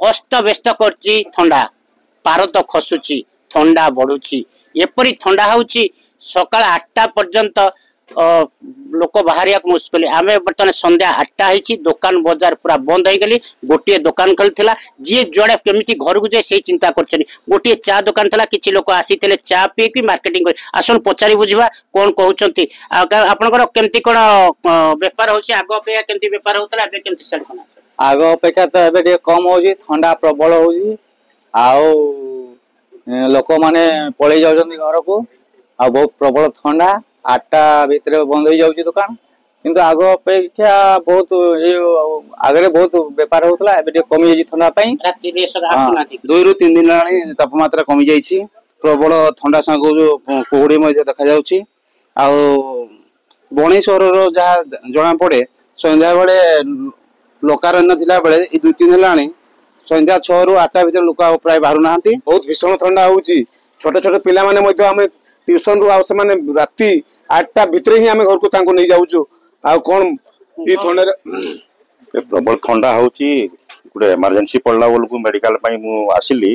अस्त व्यस्त करची थंडा पारद खसुची थंडा बढ़ुची एपरी थंडा होची सकाळ 8टा पर्यंत लोक बाहर मुस्किल आम बर्तमान संध्या 8टा होती दुकान बजार पूरा बंद हो गली गोटे दुकान खोली जी जुआड़े केमी घर को जाए से चिंता कर गोटे चा दुकान था किसी लोग आसी चा पी कि मार्केटिंग कर आसन पचारि बुझा कौन कहते आपंकर केमती कौन बेपार हो आग अपेक्षा केमती बेपार होता केमती आग अपेक्षा तो ए कम हो ठंडा प्रबल हो लोक मैंने पलि जाऊँ घर को आ बहुत प्रबल ठंडा 8टा भितर बंद हो जाऊँ दुकान किंतु आग अपेक्षा बहुत आगे बहुत बेपार होता है कमी ठंडा 2 ରୁ 3 दिन तापमात्रा कमी जाइए प्रबल ठंडा सांग कुहुड़ी देखा जाउछि आ बणी सहर जहाँ जना पड़े संध्या बेले लोकारण्य थिला बेले 2-3 दिन संध्या 6 ରୁ 8ଟା भितर लोक प्राय बाहर ना बहुत भीषण ठंडा होची छोटे छोटे पिला माने मध्य आमे ट्यूशन रु आसे माने राती 8टा भितर ही आमे घर को तांको नहीं जाउछु आ कोन ई ठंडा प्रबल ठंडा होची गुटे इमरजेंसी पड़ला बोल को मेडिकल पई मु आसिली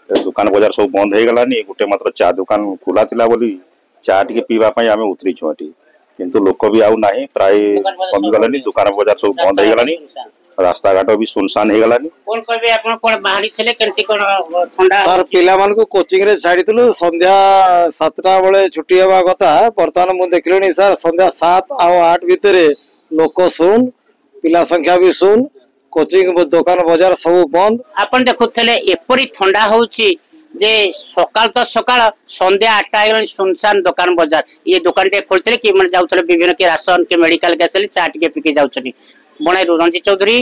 दुकान बाजार सब बंद हे गलानी गुटे मात्र चा दुकान खुला थिला बोली चा टिके पीवा पई आमे उतरी छोटी किंतु लोक भी आउ नाही प्राय कमी गलानी दुकान बाजार सब बंद हे गलानी रास्ता घाट भी सुनसान हो गलानी कोन कहबे आपण कोन बाहरी थिले केंती कोन ठंडा सर पिला मान को कोचिंग रे छाड़ीतलु संध्या 7टा बेले छुट्टी हेबा कथा वर्तमान मु देखलिनी सर संध्या 7 आ 8 भितरे लोक सुन पिला संख्या भी सुन कोचिंग दुकान बाजार सब बंद आपण देखुथले एपरी ठंडा होची जे सकाल तो सकाल संध्या 8टा गले सुनसान दुकान बाजार ये दुकान टे खोलते कि मन जाउथले विभिन्न के राशन के मेडिकल के चा टिके पिके जाउछनी बणाई रंजित चौधरी।